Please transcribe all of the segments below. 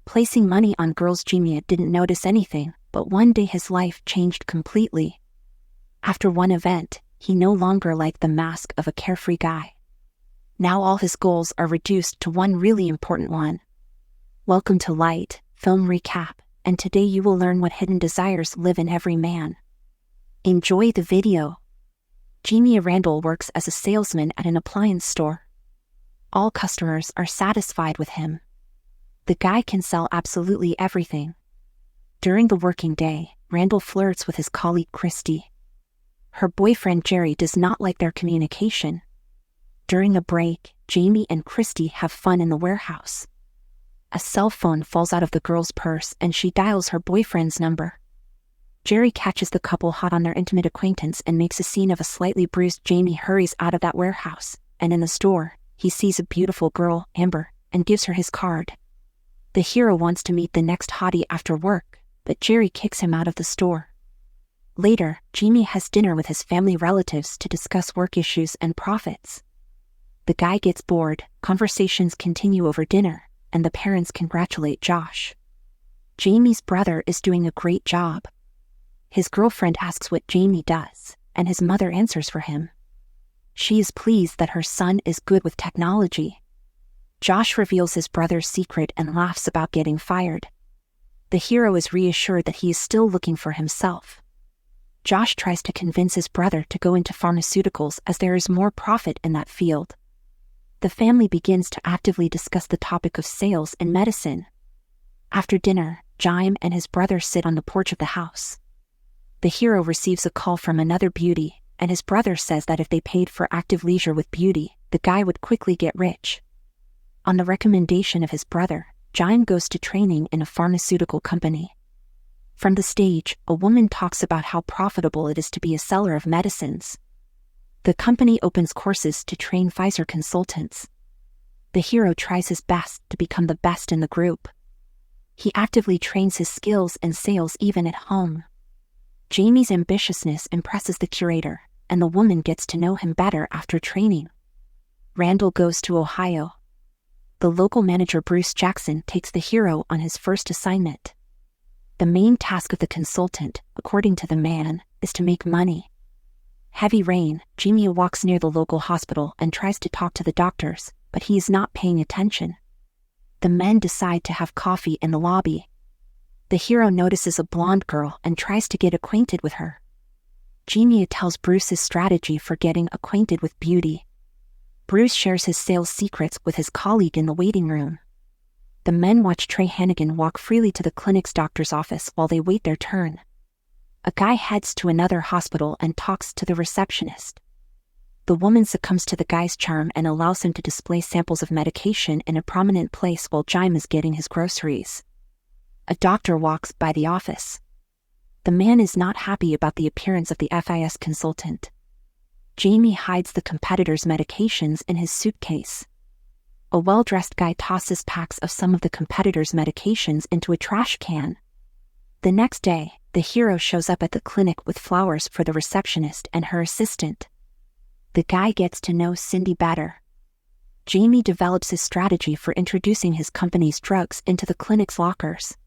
Placing money on girls, Jamie didn't notice anything, but one day his life changed completely. After one event, he no longer liked the mask of a carefree guy. Now all his goals are reduced to one really important one. Welcome to Light Film Recap, and today you will learn what hidden desires live in every man. Enjoy the video. Jamie Randall works as a salesman at an appliance store. All customers are satisfied with him. The guy can sell absolutely everything. During the working day, Randall flirts with his colleague Christy. Her boyfriend Jerry does not like their communication. During a break, Jamie and Christy have fun in the warehouse. A cell phone falls out of the girl's purse and she dials her boyfriend's number. Jerry catches the couple hot on their intimate acquaintance and makes a scene of a slightly bruised Jamie. Hurries out of that warehouse, and in the store, he sees a beautiful girl, Amber, and gives her his card. The hero wants to meet the next hottie after work, but Jerry kicks him out of the store. Later, Jamie has dinner with his family relatives to discuss work issues and profits. The guy gets bored, conversations continue over dinner, and the parents congratulate Josh. Jamie's brother is doing a great job. His girlfriend asks what Jamie does, and his mother answers for him. She is pleased that her son is good with technology. Josh reveals his brother's secret and laughs about getting fired. The hero is reassured that he is still looking for himself. Josh tries to convince his brother to go into pharmaceuticals as there is more profit in that field. The family begins to actively discuss the topic of sales and medicine. After dinner, Jamie and his brother sit on the porch of the house. The hero receives a call from another beauty, and his brother says that if they paid for active leisure with beauty, the guy would quickly get rich. On the recommendation of his brother, Jamie goes to training in a pharmaceutical company. From the stage, a woman talks about how profitable it is to be a seller of medicines. The company opens courses to train Pfizer consultants. The hero tries his best to become the best in the group. He actively trains his skills in sales even at home. Jamie's ambitiousness impresses the curator, and the woman gets to know him better after training. Randall goes to Ohio. The local manager Bruce Jackson takes the hero on his first assignment. The main task of the consultant, according to the man, is to make money. Heavy rain, Jamie walks near the local hospital and tries to talk to the doctors, but he is not paying attention. The men decide to have coffee in the lobby. The hero notices a blonde girl and tries to get acquainted with her. Jamie tells Bruce his strategy for getting acquainted with beauty. Bruce shares his sales secrets with his colleague in the waiting room. The men watch Trey Hannigan walk freely to the clinic's doctor's office while they wait their turn. A guy heads to another hospital and talks to the receptionist. The woman succumbs to the guy's charm and allows him to display samples of medication in a prominent place while Jamie is getting his groceries. A doctor walks by the office. The man is not happy about the appearance of the FIS consultant. Jamie hides the competitor's medications in his suitcase. A well-dressed guy tosses packs of some of the competitor's medications into a trash can. The next day, the hero shows up at the clinic with flowers for the receptionist and her assistant. The guy gets to know Cindy better. Jamie develops his strategy for introducing his company's drugs into the clinic's lockers.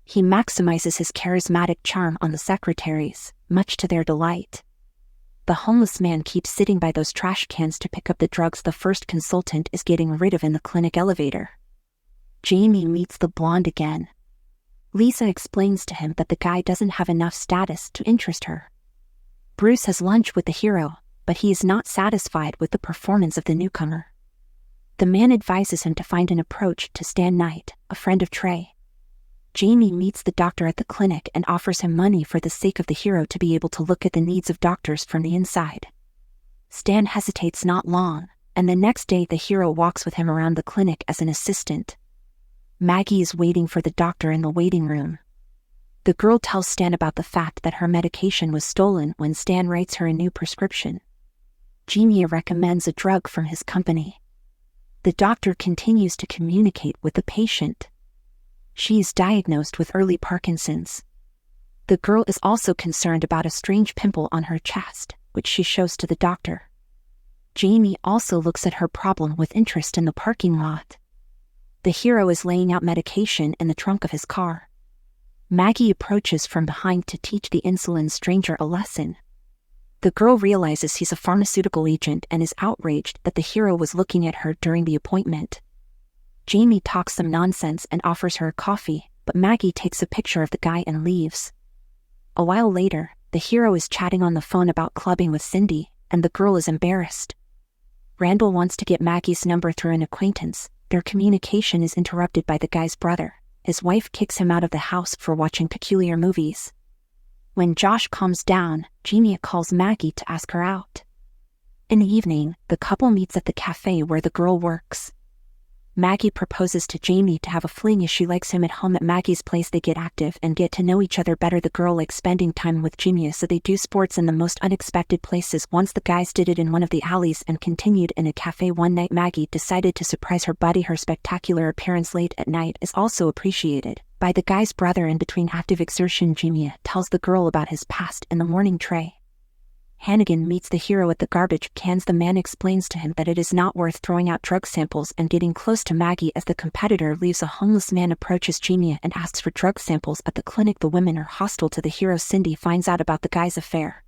He maximizes his charismatic charm on the secretaries, much to their delight. The homeless man keeps sitting by those trash cans to pick up the drugs the first consultant is getting rid of in the clinic elevator. Jamie meets the blonde again. Lisa explains to him that the guy doesn't have enough status to interest her. Bruce has lunch with the hero, but he is not satisfied with the performance of the newcomer. The man advises him to find an approach to Stan Knight, a friend of Trey. Jamie meets the doctor at the clinic and offers him money for the sake of the hero to be able to look at the needs of doctors from the inside. Stan hesitates not long, and the next day the hero walks with him around the clinic as an assistant. Maggie is waiting for the doctor in the waiting room. The girl tells Stan about the fact that her medication was stolen when Stan writes her a new prescription. Jamie recommends a drug from his company. The doctor continues to communicate with the patient. She is diagnosed with early Parkinson's. The girl is also concerned about a strange pimple on her chest, which she shows to the doctor. Jamie also looks at her problem with interest in the parking lot. The hero is laying out medication in the trunk of his car. Maggie approaches from behind to teach the insulin stranger a lesson. The girl realizes he's a pharmaceutical agent and is outraged that the hero was looking at her during the appointment. Jamie talks some nonsense and offers her a coffee, but Maggie takes a picture of the guy and leaves. A while later, the hero is chatting on the phone about clubbing with Cindy, and the girl is embarrassed. Randall wants to get Maggie's number through an acquaintance. Their communication is interrupted by the guy's brother. His wife kicks him out of the house for watching peculiar movies. When Josh calms down, Jamie calls Maggie to ask her out. In the evening, the couple meets at the cafe where the girl works. Maggie proposes to Jamie to have a fling as she likes him at home. At Maggie's place they get active and get to know each other better. The girl likes spending time with Jamie, so they do sports in the most unexpected places. Once the guys did it in one of the alleys and continued in a cafe one night. Maggie decided to surprise her buddy. Her spectacular appearance late at night is also appreciated by the guy's brother. In between active exertion, Jamie tells the girl about his past in the morning tray. Hannigan meets the hero at the garbage cans. The man explains to him that it is not worth throwing out drug samples and getting close to Maggie as the competitor leaves. A homeless man approaches Jamie and asks for drug samples at the clinic. The women are hostile to the hero. Cindy finds out about the guy's affair.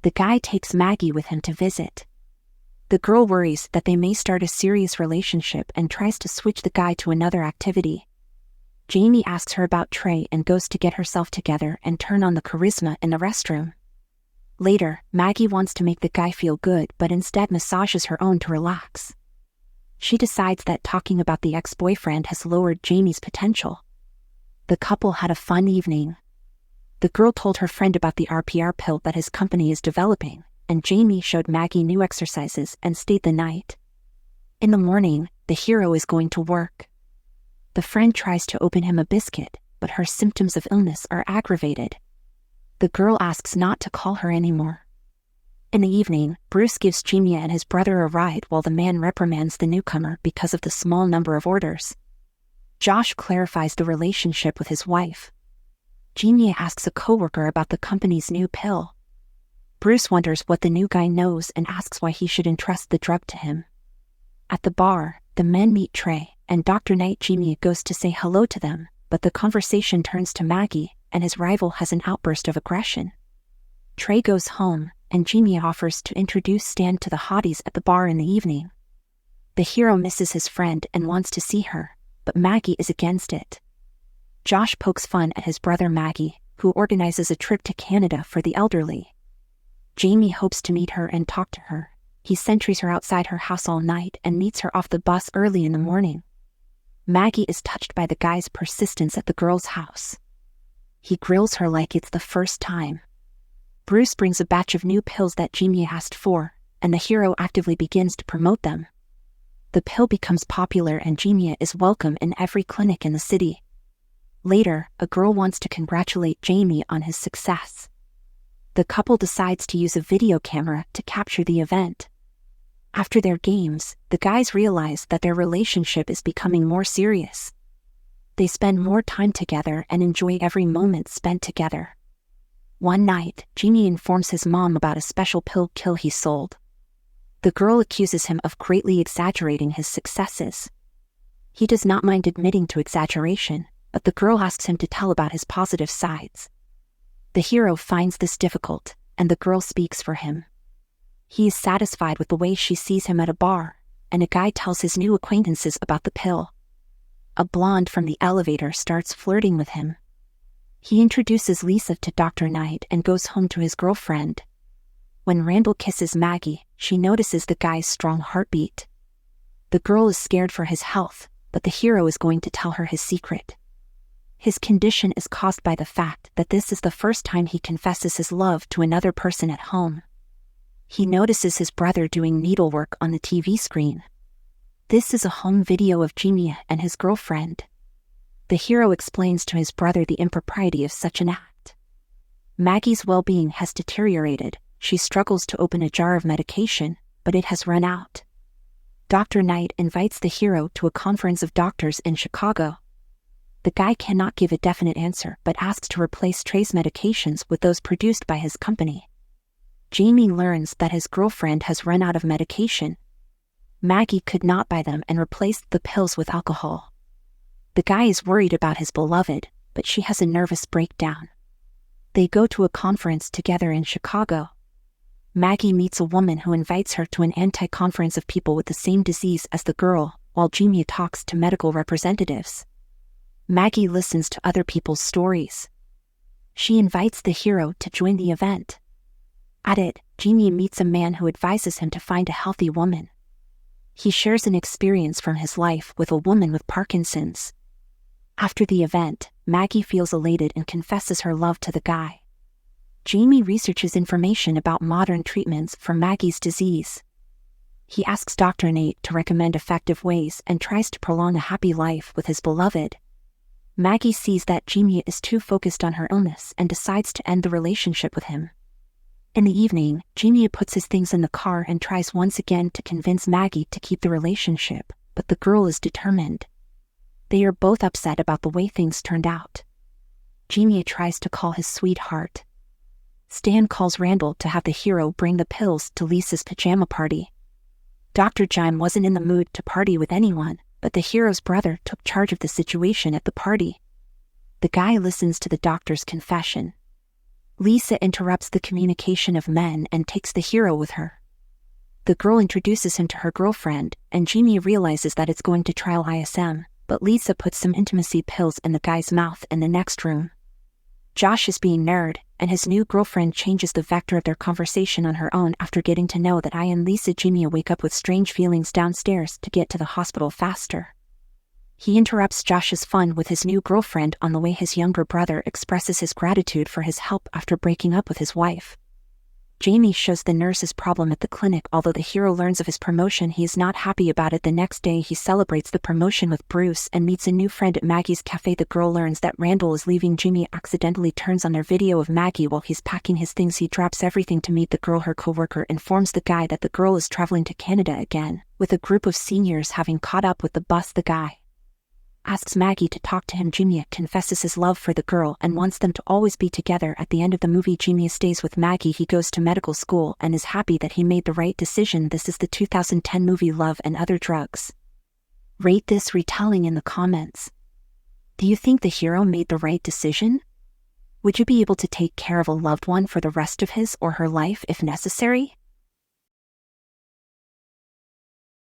The guy takes Maggie with him to visit. The girl worries that they may start a serious relationship and tries to switch the guy to another activity. Jamie asks her about Trey and goes to get herself together and turn on the charisma in the restroom. Later, Maggie wants to make the guy feel good but instead massages her own to relax. She decides that talking about the ex-boyfriend has lowered Jamie's potential. The couple had a fun evening. The girl told her friend about the RPR pill that his company is developing, and Jamie showed Maggie new exercises and stayed the night. In the morning, the hero is going to work. The friend tries to open him a biscuit, but her symptoms of illness are aggravated. The girl asks not to call her anymore. In the evening, Bruce gives Jamie and his brother a ride while the man reprimands the newcomer because of the small number of orders. Josh clarifies the relationship with his wife. Jamie asks a coworker about the company's new pill. Bruce wonders what the new guy knows and asks why he should entrust the drug to him. At the bar, the men meet Trey, and Dr. Knight. Jamie goes to say hello to them, but the conversation turns to Maggie, and his rival has an outburst of aggression. Trey goes home, and Jamie offers to introduce Stan to the hotties at the bar in the evening. The hero misses his friend and wants to see her, but Maggie is against it. Josh pokes fun at his brother Maggie, who organizes a trip to Canada for the elderly. Jamie hopes to meet her and talk to her. He sentries her outside her house all night and meets her off the bus early in the morning. Maggie is touched by the guy's persistence at the girl's house. He grills her like it's the first time. Bruce brings a batch of new pills that Jamie asked for, and the hero actively begins to promote them. The pill becomes popular and Jamie is welcome in every clinic in the city. Later, a girl wants to congratulate Jamie on his success. The couple decides to use a video camera to capture the event. After their games, the guys realize that their relationship is becoming more serious. They spend more time together and enjoy every moment spent together. One night, Jamie informs his mom about a special pill he sold. The girl accuses him of greatly exaggerating his successes. He does not mind admitting to exaggeration, but the girl asks him to tell about his positive sides. The hero finds this difficult, and the girl speaks for him. He is satisfied with the way she sees him at a bar, and a guy tells his new acquaintances about the pill. A blonde from the elevator starts flirting with him. He introduces Lisa to Dr. Knight and goes home to his girlfriend. When Randall kisses Maggie, she notices the guy's strong heartbeat. The girl is scared for his health, but the hero is going to tell her his secret. His condition is caused by the fact that this is the first time he confesses his love to another person at home. He notices his brother doing needlework on the TV screen. This is a home video of Jamie and his girlfriend. The hero explains to his brother the impropriety of such an act. Maggie's well-being has deteriorated. She struggles to open a jar of medication, but it has run out. Dr. Knight invites the hero to a conference of doctors in Chicago. The guy cannot give a definite answer but asks to replace Trey's medications with those produced by his company. Jamie learns that his girlfriend has run out of medication. Maggie could not buy them and replaced the pills with alcohol. The guy is worried about his beloved, but she has a nervous breakdown. They go to a conference together in Chicago. Maggie meets a woman who invites her to an anti-conference of people with the same disease as the girl, while Jamie talks to medical representatives. Maggie listens to other people's stories. She invites the hero to join the event. At it, Jamie meets a man who advises him to find a healthy woman. He shares an experience from his life with a woman with Parkinson's. After the event, Maggie feels elated and confesses her love to the guy. Jamie researches information about modern treatments for Maggie's disease. He asks Dr. Nate to recommend effective ways and tries to prolong a happy life with his beloved. Maggie sees that Jamie is too focused on her illness and decides to end the relationship with him. In the evening, Jamie puts his things in the car and tries once again to convince Maggie to keep the relationship, but the girl is determined. They are both upset about the way things turned out. Jamie tries to call his sweetheart. Stan calls Randall to have the hero bring the pills to Lisa's pajama party. Dr. Jime wasn't in the mood to party with anyone, but the hero's brother took charge of the situation at the party. The guy listens to the doctor's confession. Lisa interrupts the communication of men and takes the hero with her. The girl introduces him to her girlfriend, and Jamie realizes that it's going to trial ISM, but Lisa puts some intimacy pills in the guy's mouth in the next room. Josh is being nerd, and his new girlfriend changes the vector of their conversation on her own after getting to know that Lisa Jamie wake up with strange feelings downstairs to get to the hospital faster. He interrupts Josh's fun with his new girlfriend on the way his younger brother expresses his gratitude for his help after breaking up with his wife. Jamie shows the nurse his problem at the clinic. Although the hero learns of his promotion, he is not happy about it. The next day he celebrates the promotion with Bruce and meets a new friend at Maggie's cafe. The girl learns that Randall is leaving. Jamie accidentally turns on their video of Maggie while he's packing his things. He drops everything to meet the girl. Her coworker informs the guy that the girl is traveling to Canada again, with a group of seniors having caught up with the bus. The guy asks Maggie to talk to him. Jamie confesses his love for the girl and wants them to always be together. At the end of the movie, Jamie stays with Maggie. He goes to medical school and is happy that he made the right decision. This is the 2010 movie Love and Other Drugs. Rate this retelling in the comments. Do you think the hero made the right decision? Would you be able to take care of a loved one for the rest of his or her life if necessary?